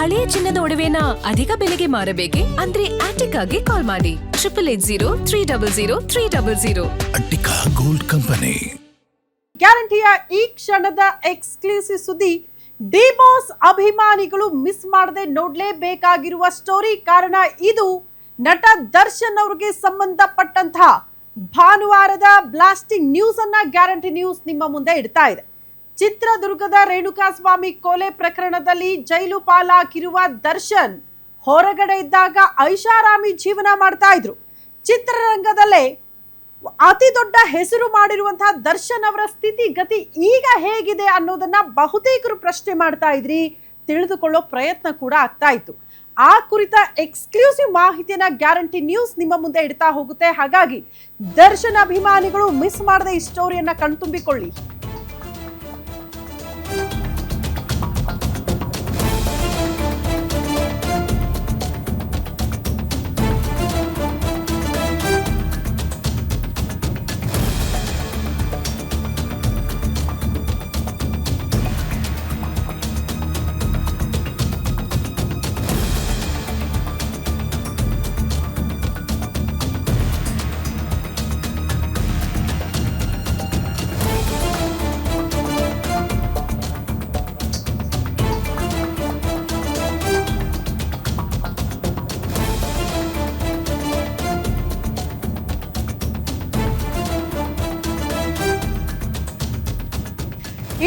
ಹಳೆಯ ಚಿನ್ನದ ಒಡವೆನ ಅಧಿಕ ಬೆಲೆಗೆ ಮಾರಬೇಕೆ? ಅಂದ್ರೆ ಆಟಿಕಾಗೆ ಕಾಲ್ ಮಾಡಿ 8880 ಅಟ್ಟಿಕಾ ಗೋಲ್ಡ್ ಕಂಪನಿ. ಗ್ಯಾರಂಟಿಯ ಈ ಕ್ಷಣದ ಎಕ್ಸ್ಕ್ಲೂಸಿವ್ ಸುದ್ದಿ. ಡಿ ಬಾಸ್ ಅಭಿಮಾನಿಗಳು ಮಿಸ್ ಮಾಡದೆ ನೋಡ್ಲೇಬೇಕಾಗಿರುವ ಸ್ಟೋರಿ. ಕಾರಣ ಇದು ನಟ ದರ್ಶನ್ ಅವರಿಗೆ ಸಂಬಂಧಪಟ್ಟಂತಹ ಭಾನುವಾರದ ಬ್ಲಾಸ್ಟಿಂಗ್ ನ್ಯೂಸ್ ಅನ್ನ ಗ್ಯಾರಂಟಿ ನ್ಯೂಸ್ ನಿಮ್ಮ ಮುಂದೆ ಇಡ್ತಾ ಇದೆ. ಚಿತ್ರದುರ್ಗದ ರೇಣುಕಾಸ್ವಾಮಿ ಕೊಲೆ ಪ್ರಕರಣದಲ್ಲಿ ಜೈಲು ಪಾಲಾಗಿರುವ ದರ್ಶನ್ ಹೊರಗಡೆ ಇದ್ದಾಗ ಐಷಾರಾಮಿ ಜೀವನ ಮಾಡ್ತಾ ಇದ್ರು. ಚಿತ್ರರಂಗದಲ್ಲೇ ಅತಿ ದೊಡ್ಡ ಹೆಸರು ಮಾಡಿರುವಂತಹ ದರ್ಶನ್ ಅವರ ಸ್ಥಿತಿಗತಿ ಈಗ ಹೇಗಿದೆ ಅನ್ನೋದನ್ನ ಬಹುತೇಕರು ಪ್ರಶ್ನೆ ಮಾಡ್ತಾ ಇದ್ರಿ. ತಿಳಿದುಕೊಳ್ಳೋ ಪ್ರಯತ್ನ ಕೂಡ ಆಗ್ತಾ ಇತ್ತು. ಆ ಕುರಿತ ಎಕ್ಸ್ಕ್ಲೂಸಿವ್ ಮಾಹಿತಿಯನ್ನ ಗ್ಯಾರಂಟಿ ನ್ಯೂಸ್ ನಿಮ್ಮ ಮುಂದೆ ಇಡ್ತಾ ಹೋಗುತ್ತೆ. ಹಾಗಾಗಿ ದರ್ಶನ್ ಅಭಿಮಾನಿಗಳು ಮಿಸ್ ಮಾಡದೆ ಈ ಸ್ಟೋರಿಯನ್ನ ಕಣ್ತುಂಬಿಕೊಳ್ಳಿ.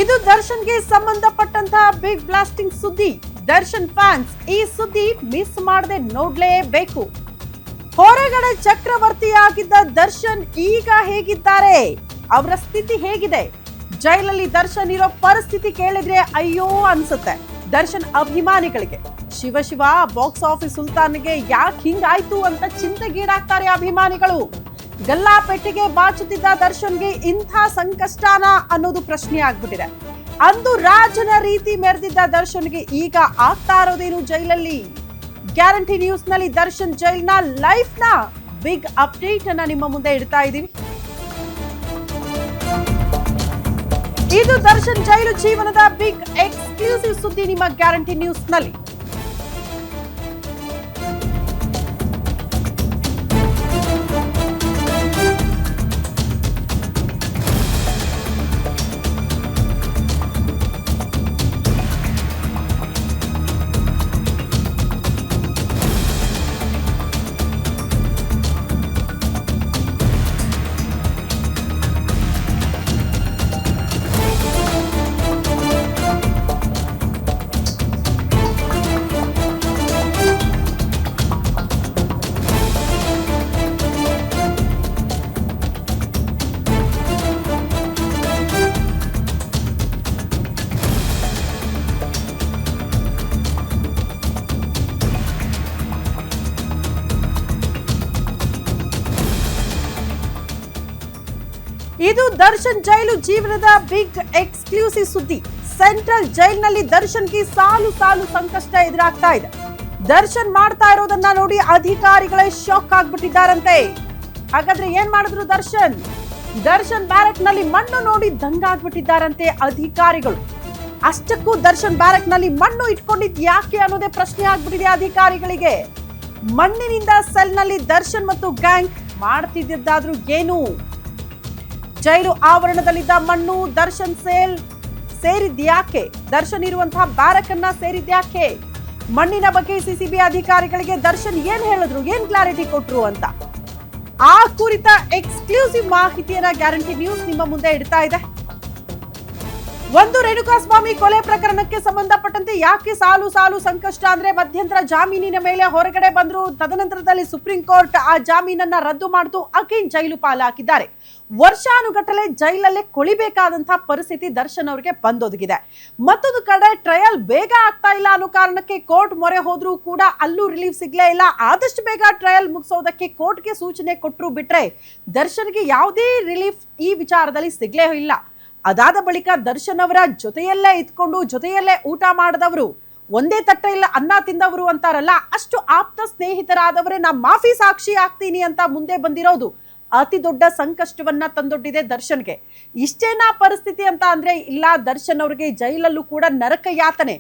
ಇದು ದರ್ಶನ್ಗೆ ಸಂಬಂಧಪಟ್ಟಂತಹ ಬಿಗ್ ಬ್ಲಾಸ್ಟಿಂಗ್ ಸುದ್ದಿ. ದರ್ಶನ್ ಫ್ಯಾನ್ಸ್ ಈ ಸುದ್ದಿ ಮಿಸ್ ಮಾಡದೆ ನೋಡ್ಲೇಬೇಕು. ಹೊರಗಡೆ ಚಕ್ರವರ್ತಿಯಾಗಿದ್ದ ದರ್ಶನ್ ಈಗ ಹೇಗಿದ್ದಾರೆ? ಅವರ ಸ್ಥಿತಿ ಹೇಗಿದೆ? ಜೈಲಲ್ಲಿ ದರ್ಶನ್ ಇರೋ ಪರಿಸ್ಥಿತಿ ಕೇಳಿದ್ರೆ ಅಯ್ಯೋ ಅನ್ಸುತ್ತೆ ದರ್ಶನ್ ಅಭಿಮಾನಿಗಳಿಗೆ. ಶಿವ ಶಿವ, ಬಾಕ್ಸ್ ಆಫೀಸ್ ಸುಲ್ತಾನ್ಗೆ ಯಾಕೆ ಹಿಂಗಾಯ್ತು ಅಂತ ಚಿಂತೆಗೀಡಾಗ್ತಾರೆ ಅಭಿಮಾನಿಗಳು. ಗಲ್ಲಾಪೆಟ್ಟಿಗೆ ಬಾಚುತ್ತಿದ್ದ ದರ್ಶನ್ಗೆ ಇಂಥ ಸಂಕಷ್ಟನ ಅನ್ನೋದು ಪ್ರಶ್ನೆ ಆಗ್ಬಿಟ್ಟಿದೆ. ಅಂದು ರಾಜನ ರೀತಿ ಮೆರೆದಿದ್ದ ದರ್ಶನ್ಗೆ ಈಗ ಆಗ್ತಾ ಇರೋದೇನು ಜೈಲಲ್ಲಿ? ಗ್ಯಾರಂಟಿ ನ್ಯೂಸ್ ನಲ್ಲಿ ದರ್ಶನ್ ಜೈಲ್ನ ಲೈಫ್ ನ ಬಿಗ್ ಅಪ್ಡೇಟ್ ಅನ್ನ ನಿಮ್ಮ ಮುಂದೆ ಇಡ್ತಾ ಇದೀವಿ. ಇದು ದರ್ಶನ್ ಜೈಲು ಜೀವನದ ಬಿಗ್ ಎಕ್ಸ್ಕ್ಲೂಸಿವ್ ಸುದ್ದಿ ನಿಮ್ಮ ಗ್ಯಾರಂಟಿ ನ್ಯೂಸ್ ನಲ್ಲಿ. ಇದು ದರ್ಶನ್ ಜೈಲು ಜೀವನದ ಬಿಗ್ ಎಕ್ಸ್ಕ್ಲೂಸಿವ್ ಸುದ್ದಿ. ಸೆಂಟ್ರಲ್ ಜೈಲ್ನಲ್ಲಿ ದರ್ಶನ್ಗೆ ಸಾಲು ಸಾಲು ಸಂಕಷ್ಟ ಎದುರಾಗ್ತಾ ಇದೆ. ದರ್ಶನ್ ಮಾಡ್ತಾ ಇರೋದನ್ನ ನೋಡಿ ಅಧಿಕಾರಿಗಳೇ ಶಾಕ್ ಆಗ್ಬಿಟ್ಟಿದ್ದಾರಂತೆ. ಹಾಗಾದ್ರೆ ಏನ್ ಮಾಡಿದ್ರು ದರ್ಶನ್ ಬ್ಯಾರಕ್ ನಲ್ಲಿ ಮಣ್ಣು ನೋಡಿ ದಂಗಾಗ್ಬಿಟ್ಟಿದ್ದಾರಂತೆ ಅಧಿಕಾರಿಗಳು. ಅಷ್ಟಕ್ಕೂ ದರ್ಶನ್ ಬ್ಯಾರಕ್ ನಲ್ಲಿ ಮಣ್ಣು ಇಟ್ಕೊಂಡಿದ್ ಯಾಕೆ ಅನ್ನೋದೇ ಪ್ರಶ್ನೆ ಆಗ್ಬಿಟ್ಟಿದೆ ಅಧಿಕಾರಿಗಳಿಗೆ. ಮಣ್ಣಿನಿಂದ ಸೆಲ್ ನಲ್ಲಿ ದರ್ಶನ್ ಮತ್ತು ಗ್ಯಾಂಗ್ ಮಾಡ್ತಿದ್ದಾದ್ರೂ ಏನು? ಜೈಲು ಆವರಣದಲ್ಲಿದ್ದ ಮಣ್ಣು ದರ್ಶನ್ ಸೇರಿದ್ಯಾಕೆ? ದರ್ಶನ್ ಇರುವಂತಹ ಬ್ಯಾರಕ್ ಅನ್ನ ಸೇರಿದ್ಯಾಕೆ? ಮಣ್ಣಿನ ಬಗ್ಗೆ ಸಿಸಿಬಿ ಅಧಿಕಾರಿಗಳಿಗೆ ದರ್ಶನ್ ಏನ್ ಹೇಳಿದ್ರು, ಏನ್ ಕ್ಲಾರಿಟಿ ಕೊಟ್ರು ಅಂತ ಆ ಕುರಿತ ಎಕ್ಸ್ಕ್ಲೂಸಿವ್ ಮಾಹಿತಿಯನ್ನ ಗ್ಯಾರಂಟಿ ನ್ಯೂಸ್ ನಿಮ್ಮ ಮುಂದೆ ಇಡ್ತಾ ಇದೆ. ಒಂದು ರೇಣುಕಾಸ್ವಾಮಿ ಕೊಲೆ ಪ್ರಕರಣಕ್ಕೆ ಸಂಬಂಧಪಟ್ಟಂತೆ ಯಾಕೆ ಸಾಲು ಸಾಲು ಸಂಕಷ್ಟ ಅಂದ್ರೆ, ಮಧ್ಯಂತರ ಜಾಮೀನಿನ ಮೇಲೆ ಹೊರಗಡೆ ಬಂದ್ರು. ತದನಂತರದಲ್ಲಿ ಸುಪ್ರೀಂ ಕೋರ್ಟ್ ಆ ಜಾಮೀನನ್ನ ರದ್ದು ಮಾಡಿತು. ಅಗೇನ್ ಜೈಲು ಪಾಲಾಕಿದ್ದಾರೆ. ವರ್ಷಾನುಗಟ್ಟಲೆ ಜೈಲಲ್ಲೇ ಕೊಳಿಬೇಕಾದಂತಹ ಪರಿಸ್ಥಿತಿ ದರ್ಶನ್ ಅವರಿಗೆ ಬಂದೊದಗಿದೆ. ಮತ್ತೊಂದು ಕಡೆ ಟ್ರಯಲ್ ಬೇಗ ಆಗ್ತಾ ಇಲ್ಲ ಅನ್ನೋ ಕಾರಣಕ್ಕೆ ಕೋರ್ಟ್ ಮೊರೆ ಹೋದ್ರೂ ಕೂಡ ಅಲ್ಲೂ ರಿಲೀಫ್ ಸಿಗ್ಲೇ ಇಲ್ಲ. ಆದಷ್ಟು ಬೇಗ ಟ್ರಯಲ್ ಮುಗಿಸೋದಕ್ಕೆ ಕೋರ್ಟ್ಗೆ ಸೂಚನೆ ಕೊಟ್ಟರು ಬಿಟ್ರೆ ದರ್ಶನ್ಗೆ ಯಾವುದೇ ರಿಲೀಫ್ ಈ ವಿಚಾರದಲ್ಲಿ ಸಿಗ್ಲೇ ಇಲ್ಲ. ಅದಾದ ಬಳಿಕ ದರ್ಶನ್ ಅವರ ಜೊತೆಯಲ್ಲೇ ಇದ್ಕೊಂಡು ಜೊತೆಯಲ್ಲೇ ಊಟ ಮಾಡಿದವರು, ಒಂದೇ ತಟ್ಟೆಯಲ್ಲಿ ಅನ್ನ ತಿಂದವರು ಅಂತಾರಲ್ಲ, ಅಷ್ಟು ಆಪ್ತ ಸ್ನೇಹಿತರಾದವರೇ ನಾ ಮಾಫಿ ಸಾಕ್ಷಿ ಆಗ್ತೀನಿ ಅಂತ ಮುಂದೆ ಬಂದಿರೋದು ಅತಿ ದೊಡ್ಡ ಸಂಕಷ್ಟವನ್ನ ತಂದೊಡ್ಡಿದೆ ದರ್ಶನ್ಗೆ. ಇಷ್ಟೇನಾ ಪರಿಸ್ಥಿತಿ ಅಂತ ಅಂದ್ರೆ ಇಲ್ಲ, ದರ್ಶನ್ ಅವರಿಗೆ ಜೈಲಲ್ಲೂ ಕೂಡ ನರಕ ಯಾತನೆ.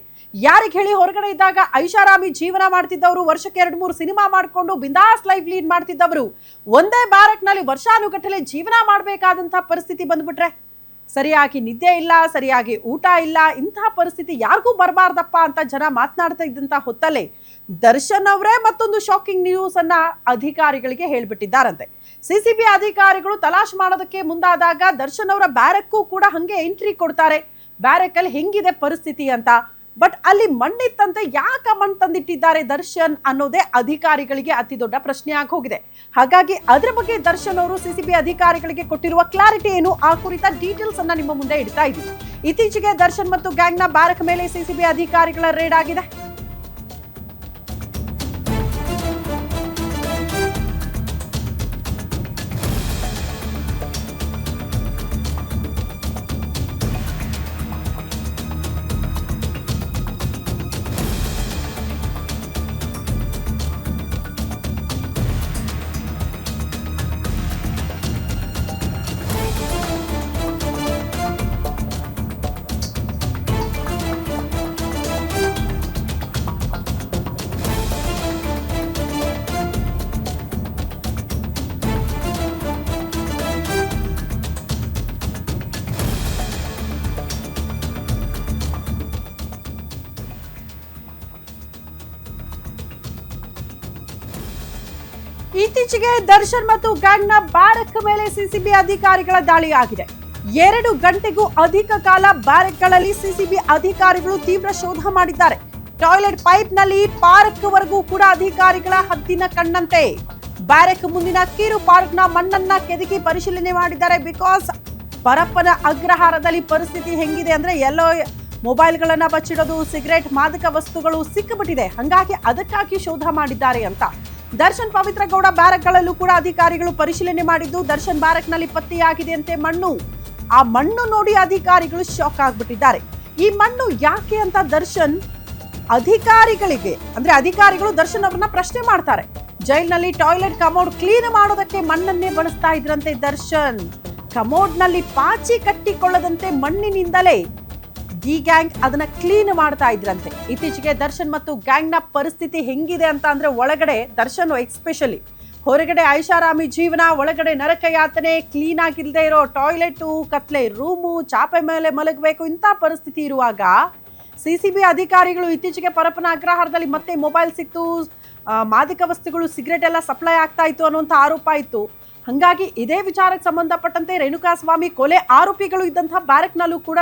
ಯಾರಿಗೆ ಹೇಳಿ ಹೊರಗಡೆ ಇದ್ದಾಗ ಐಷಾರಾಮಿ ಜೀವನ ಮಾಡ್ತಿದ್ದವರು, ವರ್ಷಕ್ಕೆ 2-3 ಸಿನಿಮಾ ಮಾಡ್ಕೊಂಡು ಬಿಂದಾಸ್ ಲೈಫ್ ಲೀಡ್ ಮಾಡ್ತಿದ್ದವರು ಒಂದೇ ಬ್ಯಾರಕ್ನಲ್ಲಿ ವರ್ಷಾನುಗಟ್ಟಲೆ ಜೀವನ ಮಾಡಬೇಕಾದಂತಹ ಪರಿಸ್ಥಿತಿ ಬಂದ್ಬಿಟ್ರೆ, ಸರಿಯಾಗಿ ನಿದ್ದೆ ಇಲ್ಲ, ಸರಿಯಾಗಿ ಊಟ ಇಲ್ಲ, ಇಂತಹ ಪರಿಸ್ಥಿತಿ ಯಾರಿಗೂ ಬರಬಾರ್ದಪ್ಪ ಅಂತ ಜನ ಮಾತನಾಡ್ತಾ ಇದ್ದಂತ ಹೊತ್ತಲ್ಲೇ ದರ್ಶನ್ ಅವರೇ ಮತ್ತೊಂದು ಶಾಕಿಂಗ್ ನ್ಯೂಸ್ ಅನ್ನ ಅಧಿಕಾರಿಗಳಿಗೆ ಹೇಳ್ಬಿಟ್ಟಿದ್ದಾರಂತೆ. ಸಿಸಿಬಿ ಅಧಿಕಾರಿಗಳು ತಲಾಶ್ ಮಾಡೋದಕ್ಕೆ ಮುಂದಾದಾಗ ದರ್ಶನ್ ಅವರ ಬ್ಯಾರಕ್ಕೂ ಕೂಡ ಹಂಗೆ ಎಂಟ್ರಿ ಕೊಡ್ತಾರೆ. ಬ್ಯಾರಕ್ ಅಲ್ಲಿ ಹೆಂಗಿದೆ ಪರಿಸ್ಥಿತಿ ಅಂತ. ಬಟ್ ಅಲ್ಲಿ ಮಣ್ಣಿತ್ತಂತೆ, ಯಾಕೆ ಮಣ್ಣು ತಂದಿಟ್ಟಿದ್ದಾರೆ ದರ್ಶನ್ ಅನ್ನೋದೇ ಅಧಿಕಾರಿಗಳಿಗೆ ಅತಿ ದೊಡ್ಡ ಪ್ರಶ್ನೆ ಆಗಿ ಹೋಗಿದೆ. ಹಾಗಾಗಿ ಅದರ ಬಗ್ಗೆ ದರ್ಶನ್ ಅವರು ಸಿಸಿಬಿ ಅಧಿಕಾರಿಗಳಿಗೆ ಕೊಟ್ಟಿರುವ ಕ್ಲಾರಿಟಿ ಏನು, ಆ ಕುರಿತ ಡೀಟೇಲ್ಸ್ ಅನ್ನ ನಿಮ್ಮ ಮುಂದೆ ಇಡ್ತಾ ಇದ್ದೀವಿ. ಇತ್ತೀಚೆಗೆ ದರ್ಶನ್ ಮತ್ತು ಗ್ಯಾಂಗ್ ನ ಬ್ಯಾರಕ್ ಮೇಲೆ ಸಿಸಿಬಿ ಅಧಿಕಾರಿಗಳ ರೇಡ್ ಆಗಿದೆ. ಇತ್ತೀಚೆಗೆ ದರ್ಶನ್ ಮತ್ತು ಗ್ಯಾಂಗ್ ನ ಬ್ಯಾರಕ್ ಮೇಲೆ ಸಿಸಿಬಿ ಅಧಿಕಾರಿಗಳ ದಾಳಿ ಆಗಿದೆ. 2 ಗಂಟೆಗೂ ಅಧಿಕ ಕಾಲ ಬ್ಯಾರಕ್ಗಳಲ್ಲಿ ಸಿಸಿಬಿ ಅಧಿಕಾರಿಗಳು ತೀವ್ರ ಶೋಧ ಮಾಡಿದ್ದಾರೆ. ಟಾಯ್ಲೆಟ್ ಪೈಪ್ ನಲ್ಲಿ ಪಾರ್ಕ್ ವರೆಗೂ ಕೂಡ ಅಧಿಕಾರಿಗಳ ಹದ್ದಿನ ಕಣ್ಣಂತೆ. ಬ್ಯಾರಕ್ ಮುಂದಿನ ಕಿರು ಪಾರ್ಕ್ ನ ಮಣ್ಣನ್ನ ಕೆದಕಿ ಪರಿಶೀಲನೆ ಮಾಡಿದ್ದಾರೆ. ಬಿಕಾಸ್ ಪರಪ್ಪನ ಅಗ್ರಹಾರದಲ್ಲಿ ಪರಿಸ್ಥಿತಿ ಹೆಂಗಿದೆ ಅಂದ್ರೆ ಎಲ್ಲೋ ಮೊಬೈಲ್ಗಳನ್ನ ಬಚ್ಚಿಡೋದು, ಸಿಗರೇಟ್, ಮಾದಕ ವಸ್ತುಗಳು ಸಿಕ್ಕಿಬಿಟ್ಟಿದೆ. ಹಂಗಾಗಿ ಅದಕ್ಕಾಗಿ ಶೋಧ ಮಾಡಿದ್ದಾರೆ ಅಂತ. ದರ್ಶನ್ ಪವಿತ್ರ ಗೌಡ ಬ್ಯಾರಕ್ಗಳಲ್ಲೂ ಕೂಡ ಅಧಿಕಾರಿಗಳು ಪರಿಶೀಲನೆ ಮಾಡಿದ್ದು, ದರ್ಶನ್ ಬ್ಯಾರಕ್ ನಲ್ಲಿ ಪತ್ತೆಯಾಗಿದೆಯಂತೆ ಮಣ್ಣು. ಆ ಮಣ್ಣು ನೋಡಿ ಅಧಿಕಾರಿಗಳು ಶಾಕ್ ಆಗ್ಬಿಟ್ಟಿದ್ದಾರೆ. ಈ ಮಣ್ಣು ಯಾಕೆ ಅಂತ ದರ್ಶನ್ ಅಧಿಕಾರಿಗಳಿಗೆ ಅಂದ್ರೆ ಅಧಿಕಾರಿಗಳು ದರ್ಶನ್ ಅವರನ್ನ ಪ್ರಶ್ನೆ ಮಾಡ್ತಾರೆ. ಜೈಲ್ನಲ್ಲಿ ಟಾಯ್ಲೆಟ್ ಕಮೋಡ್ ಕ್ಲೀನ್ ಮಾಡೋದಕ್ಕೆ ಮಣ್ಣನ್ನೇ ಬಳಸ್ತಾ ಇದ್ರಂತೆ ದರ್ಶನ್. ಕಮೋಡ್ ನಲ್ಲಿ ಪಾಚಿ ಕಟ್ಟಿಕೊಳ್ಳದಂತೆ ಮಣ್ಣಿನಿಂದಲೇ ಡಿ ಗ್ಯಾಂಗ್ ಅದನ್ನ ಕ್ಲೀನ್ ಮಾಡ್ತಾ ಇದ್ರಂತೆ. ಇತ್ತೀಚೆಗೆ ದರ್ಶನ್ ಮತ್ತು ಗ್ಯಾಂಗ್ ನ ಪರಿಸ್ಥಿತಿ ಹೆಂಗಿದೆ ಅಂತ ಅಂದ್ರೆ, ಒಳಗಡೆ ದರ್ಶನ್ ಎಕ್ಸ್ಪೆಷಲಿ, ಹೊರಗಡೆ ಐಷಾರಾಮಿ ಜೀವನ, ಒಳಗಡೆ ನರಕ ಯಾತನೆ, ಕ್ಲೀನ್ ಆಗಿಲ್ಲದೆ ಇರೋ ಟಾಯ್ಲೆಟು, ಕತ್ಲೆ ರೂಮು, ಚಾಪೆ ಮೇಲೆ ಮಲಗಬೇಕು, ಇಂಥ ಪರಿಸ್ಥಿತಿ ಇರುವಾಗ ಸಿಸಿಬಿ ಅಧಿಕಾರಿಗಳು ಇತ್ತೀಚೆಗೆ ಪರಪ್ಪನ ಅಗ್ರಹಾರದಲ್ಲಿ ಮತ್ತೆ ಮೊಬೈಲ್ ಸಿಕ್ತು, ಮಾದಕ ವಸ್ತುಗಳು, ಸಿಗರೇಟ್ ಎಲ್ಲ ಸಪ್ಲೈ ಆಗ್ತಾ ಇತ್ತು ಅನ್ನುವಂಥ ಆರೋಪ ಇತ್ತು. ಹಾಗಾಗಿ ಇದೇ ವಿಚಾರಕ್ಕೆ ಸಂಬಂಧಪಟ್ಟಂತೆ ರೇಣುಕಾಸ್ವಾಮಿ ಕೊಲೆ ಆರೋಪಿಗಳು ಇದ್ದಂತಹ ಬ್ಯಾರಕ್ನಲ್ಲೂ ಕೂಡ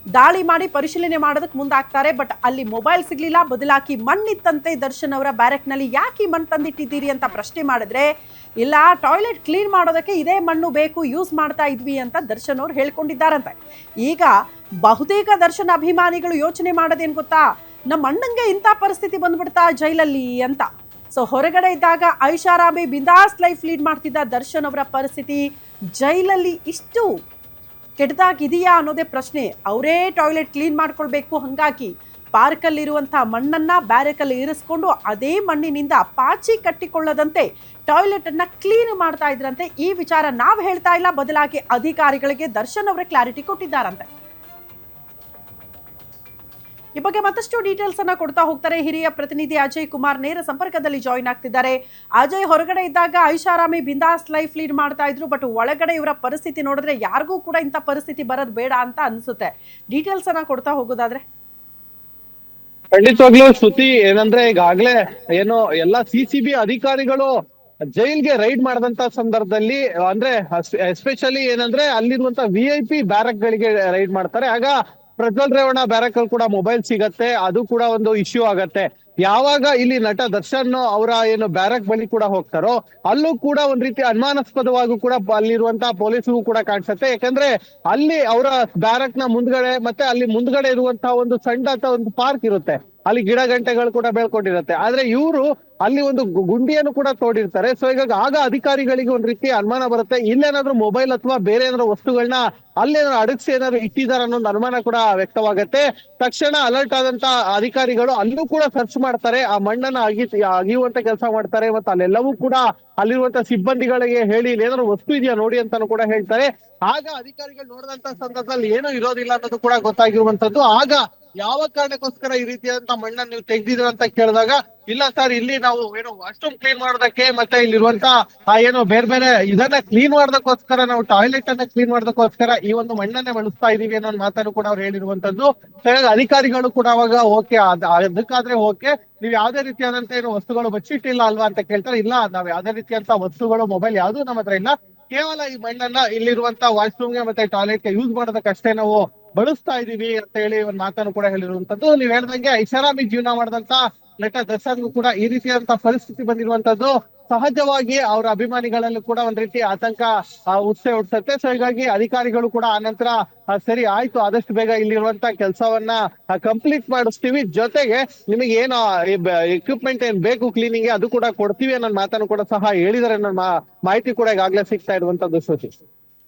ದಾಳಿ ಮಾಡಿ ಪರಿಶೀಲನೆ ಮಾಡೋದಕ್ಕೆ ಮುಂದಾಗ್ತಾರೆ. ಬಟ್ ಅಲ್ಲಿ ಮೊಬೈಲ್ ಸಿಗ್ಲಿಲ್ಲ, ಬದಲಾಗಿ ಮಣ್ಣಿತ್ತಂತೆ ದರ್ಶನ್ ಅವರ ಬ್ಯಾರಕ್ನಲ್ಲಿ. ಯಾಕೆ ಮಣ್ಣು ತಂದಿಟ್ಟಿದ್ದೀರಿ ಅಂತ ಪ್ರಶ್ನೆ ಮಾಡಿದ್ರೆ, ಇಲ್ಲ ಟಾಯ್ಲೆಟ್ ಕ್ಲೀನ್ ಮಾಡೋದಕ್ಕೆ ಇದೇ ಮಣ್ಣು ಬೇಕು, ಯೂಸ್ ಮಾಡ್ತಾ ಇದ್ವಿ ಅಂತ ದರ್ಶನ್ ಅವರು ಹೇಳ್ಕೊಂಡಿದ್ದಾರಂತೆ. ಈಗ ಬಹುತೇಕ ದರ್ಶನ್ ಅಭಿಮಾನಿಗಳು ಯೋಚನೆ ಮಾಡೋದೇನು ಗೊತ್ತಾ, ನಮ್ಮ ಅಣ್ಣಂಗೆ ಇಂಥ ಪರಿಸ್ಥಿತಿ ಬಂದ್ಬಿಡ್ತಾ ಜೈಲಲ್ಲಿ ಅಂತ. ಸೊ ಹೊರಗಡೆ ಇದ್ದಾಗ ಐಷಾರಾಮಿ ಬಿಂದಾಸ್ ಲೈಫ್ ಲೀಡ್ ಮಾಡ್ತಿದ್ದ ದರ್ಶನ್ ಅವರ ಪರಿಸ್ಥಿತಿ ಜೈಲಲ್ಲಿ ಇಷ್ಟು ಕೆಟ್ಟದಾಗಿದೆಯಾ ಅನ್ನೋದೇ ಪ್ರಶ್ನೆ. ಅವರೇ ಟಾಯ್ಲೆಟ್ ಕ್ಲೀನ್ ಮಾಡ್ಕೊಳ್ಬೇಕು, ಹಾಗಾಗಿ ಪಾರ್ಕಲ್ಲಿರುವಂಥ ಮಣ್ಣನ್ನ ಬ್ಯಾರಕಲ್ಲಿ ಇರಿಸ್ಕೊಂಡು ಅದೇ ಮಣ್ಣಿನಿಂದ ಪಾಚಿ ಕಟ್ಟಿಕೊಳ್ಳದಂತೆ ಟಾಯ್ಲೆಟ್ ಅನ್ನ ಕ್ಲೀನ್ ಮಾಡ್ತಾ ಇದ್ರಂತೆ. ಈ ವಿಚಾರ ನಾವು ಹೇಳ್ತಾ ಇಲ್ಲ, ಬದಲಾಗಿ ಅಧಿಕಾರಿಗಳಿಗೆ ದರ್ಶನ್ ಅವರೇ ಕ್ಲಾರಿಟಿ ಕೊಟ್ಟಿದ್ದಾರಂತೆ. ಈ ಬಗ್ಗೆ ಮತ್ತಷ್ಟು ಡೀಟೇಲ್ಸ್ ಅನ್ನ ಕೊಡ್ತಾ ಹೋಗ್ತಾರೆ ಹಿರಿಯ ಪ್ರತಿನಿಧಿ ಅಜಯ್ ಕುಮಾರ್, ನೇರ ಸಂಪರ್ಕದಲ್ಲಿ ಜಾಯಿನ್ ಆಗ್ತಿದ್ದಾರೆ. ಅಜಯ್, ಹೊರಗಡೆ ಇದ್ದಾಗ ಐಷಾರಾಮಿ ಬಿಂದಾಸ್ ಲೈಫ್ ಲೀಡ್ ಮಾಡ್ತಾ ಇದ್ರು, ಬಟ್ ಒಳಗಡೆ ಇವರ ಪರಿಸ್ಥಿತಿ ನೋಡಿದ್ರೆ ಯಾರಿಗೂ ಕೂಡ ಇಂಥ ಪರಿಸ್ಥಿತಿ ಬರೋದು ಬೇಡ ಅಂತ ಅನ್ಸುತ್ತೆ. ಡೀಟೇಲ್ಸ್ ಅನ್ನ ಕೊಡ್ತಾ ಹೋಗೋದಾದ್ರೆ. ಖಂಡಿತವಾಗ್ಲೂ ಶ್ರುತಿ, ಏನಂದ್ರೆ ಈಗಾಗ್ಲೇ ಏನು ಎಲ್ಲ ಸಿಸಿಬಿ ಅಧಿಕಾರಿಗಳು ಜೈಲ್ಗೆ ರೈಡ್ ಮಾಡಿದಂತ ಸಂದರ್ಭದಲ್ಲಿ, ಅಂದ್ರೆ ಎಸ್ಪೆಷಲಿ ಏನಂದ್ರೆ ಅಲ್ಲಿರುವಂತ VIP ಬ್ಯಾರಕ್ ಗಳಿಗೆ ರೈಡ್ ಮಾಡ್ತಾರೆ. ಆಗ ಪ್ರಜ್ವಲ್ ರೇವಣ್ಣ ಬ್ಯಾರಕ್ ಅಲ್ಲಿ ಕೂಡ ಮೊಬೈಲ್ ಸಿಗತ್ತೆ, ಅದು ಕೂಡ ಒಂದು ಇಶ್ಯೂ ಆಗತ್ತೆ. ಯಾವಾಗ ಇಲ್ಲಿ ನಟ ದರ್ಶನ್ ಅವರ ಏನು ಬ್ಯಾರಕ್ ಬಳಿ ಕೂಡ ಹೋಗ್ತಾರೋ ಅಲ್ಲೂ ಕೂಡ ಒಂದ್ ರೀತಿ ಅನುಮಾನಾಸ್ಪದವಾಗೂ ಕೂಡ ಅಲ್ಲಿರುವಂತಹ ಪೊಲೀಸರಿಗೂ ಕೂಡ ಕಾಣಿಸುತ್ತೆ. ಯಾಕಂದ್ರೆ ಅಲ್ಲಿ ಅವರ ಬ್ಯಾರಕ್ ನ ಮುಂದ್ಗಡೆ ಮತ್ತೆ ಅಲ್ಲಿ ಮುಂದ್ಗಡೆ ಇರುವಂತಹ ಒಂದು ಸಣ್ಣ ಒಂದು ಪಾರ್ಕ್ ಇರುತ್ತೆ, ಅಲ್ಲಿ ಗಿಡ ಗಂಟೆಗಳು ಕೂಡ ಬೆಳ್ಕೊಂಡಿರುತ್ತೆ. ಆದ್ರೆ ಇವರು ಅಲ್ಲಿ ಒಂದು ಗುಂಡಿಯನ್ನು ಕೂಡ ತೋಡಿರ್ತಾರೆ. ಸೊ ಈಗ ಆಗ ಅಧಿಕಾರಿಗಳಿಗೆ ಒಂದ್ ರೀತಿ ಅನುಮಾನ ಬರುತ್ತೆ, ಇಲ್ಲೇನಾದ್ರೂ ಮೊಬೈಲ್ ಅಥವಾ ಬೇರೆ ಏನಾದ್ರು ವಸ್ತುಗಳನ್ನ ಅಲ್ಲೇನಾದ್ರು ಅಡಗಿಸಿ ಏನಾದ್ರು ಇಟ್ಟಿದಾರ ಅನ್ನೋ ಅನುಮಾನ ಕೂಡ ವ್ಯಕ್ತವಾಗುತ್ತೆ. ತಕ್ಷಣ ಅಲರ್ಟ್ ಆದಂತ ಅಧಿಕಾರಿಗಳು ಅಲ್ಲೂ ಕೂಡ ಸರ್ಚ್ ಮಾಡ್ತಾರೆ, ಆ ಮಣ್ಣನ್ನ ಅಗಿಯುವಂತ ಕೆಲಸ ಮಾಡ್ತಾರೆ. ಮತ್ತೆ ಅಲ್ಲೆಲ್ಲವೂ ಕೂಡ ಅಲ್ಲಿರುವಂತ ಸಿಬ್ಬಂದಿಗಳಿಗೆ ಹೇಳಿ ಇಲ್ಲಿ ಏನಾದ್ರು ವಸ್ತು ಇದೆಯಾ ನೋಡಿ ಅಂತಾನು ಕೂಡ ಹೇಳ್ತಾರೆ. ಆಗ ಅಧಿಕಾರಿಗಳು ನೋಡಿದಂತ ಸಂದರ್ಭದಲ್ಲಿ ಏನೂ ಇರೋದಿಲ್ಲ ಅನ್ನೋದು ಕೂಡ ಗೊತ್ತಾಗಿರುವಂತದ್ದು. ಆಗ ಯಾವ ಕಾರಣಕ್ಕೋಸ್ಕರ ಈ ರೀತಿಯಾದಂತ ಮಣ್ಣನ್ನ ನೀವು ತೆಗ್ದಿದ್ರ ಅಂತ ಕೇಳಿದಾಗ ಇಲ್ಲ ಸರ್ ಇಲ್ಲಿ ನಾವು ಏನು ವಾಶ್ರೂಮ್ ಕ್ಲೀನ್ ಮಾಡೋದಕ್ಕೆ ಮತ್ತೆ ಇಲ್ಲಿರುವಂತ ಏನು ಬೇರೆ ಬೇರೆ ಇದನ್ನ ಕ್ಲೀನ್ ಮಾಡೋದಕ್ಕೋಸ್ಕರ ನಾವು ಟಾಯ್ಲೆಟ್ ಅನ್ನ ಕ್ಲೀನ್ ಮಾಡೋದಕ್ಕೋಸ್ಕರ ಈ ಒಂದು ಮಣ್ಣನ್ನೇ ಬಳಸ್ತಾ ಇದೀವಿ ಅನ್ನೋ ಮಾತನ್ನು ಕೂಡ ಅವ್ರು ಹೇಳಿರುವಂತದ್ದು. ಅಧಿಕಾರಿಗಳು ಕೂಡ ಅವಾಗ ಓಕೆ ಅದಕ್ಕಾದ್ರೆ ಓಕೆ, ನೀವ್ ಯಾವ್ದೇ ರೀತಿಯಾದಂತ ಏನು ವಸ್ತುಗಳು ಬಚ್ಚಿಟ್ಟಿಲ್ಲ ಅಲ್ವಾ ಅಂತ ಕೇಳ್ತಾರೆ. ಇಲ್ಲ, ನಾವ್ ಯಾವ್ದೇ ರೀತಿಯಂತ ವಸ್ತುಗಳು ಮೊಬೈಲ್ ಯಾವ್ದು ನಮ್ಮ ಹತ್ರ ಇಲ್ಲ, ಕೇವಲ ಈ ಮಣ್ಣನ್ನ ಇಲ್ಲಿರುವಂತ ವಾಶ್ರೂಮ್ಗೆ ಮತ್ತೆ ಟಾಯ್ಲೆಟ್ಗೆ ಯೂಸ್ ಮಾಡೋದಕ್ಕಷ್ಟೇ ನಾವು ಬಳಸ್ತಾ ಇದೀವಿ ಅಂತ ಹೇಳಿ ಒಂದ್ ಮಾತನ್ನು ಕೂಡ ಹೇಳಿರುವಂತದ್ದು. ನೀವ್ ಹೇಳ್ದಂಗೆ ಐಷಾರಾಮಿ ಜೀವನ ಮಾಡಿದಂತ ನಟ ದರ್ಶನ್ಗೂ ಕೂಡ ಈ ರೀತಿಯಾದಂತ ಪರಿಸ್ಥಿತಿ ಬಂದಿರುವಂತದ್ದು ಸಹಜವಾಗಿ ಅವರ ಅಭಿಮಾನಿಗಳಲ್ಲೂ ಕೂಡ ಒಂದ್ ರೀತಿ ಆತಂಕ ಉತ್ಸೆ ಹುಡ್ಸತ್ತೆ. ಸೊ ಹೀಗಾಗಿ ಅಧಿಕಾರಿಗಳು ಕೂಡ ಆನಂತರ ಸರಿ ಆಯ್ತು, ಆದಷ್ಟು ಬೇಗ ಇಲ್ಲಿರುವಂತ ಕೆಲಸವನ್ನ ಕಂಪ್ಲೀಟ್ ಮಾಡಿಸ್ತೀವಿ, ಜೊತೆಗೆ ನಿಮಗೆ ಏನು ಎಕ್ವಿಪ್ಮೆಂಟ್ ಏನ್ ಬೇಕು ಕ್ಲೀನಿಂಗ್ ಅದು ಕೂಡ ಕೊಡ್ತೀವಿ ಅನ್ನೋ ಮಾತನ್ನು ಕೂಡ ಸಹ ಹೇಳಿದಾರೆ ಅನ್ನೋ ಮಾಹಿತಿ ಕೂಡ ಈಗಾಗಲೇ ಸಿಗ್ತಾ ಇರುವಂತದ್ದು. ಶ್ರುತಿ.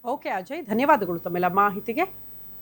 ಓಕೆ ಅಜಯ್, ಧನ್ಯವಾದಗಳು ತಮ್ಮೆಲ್ಲ ಮಾಹಿತಿಗೆ.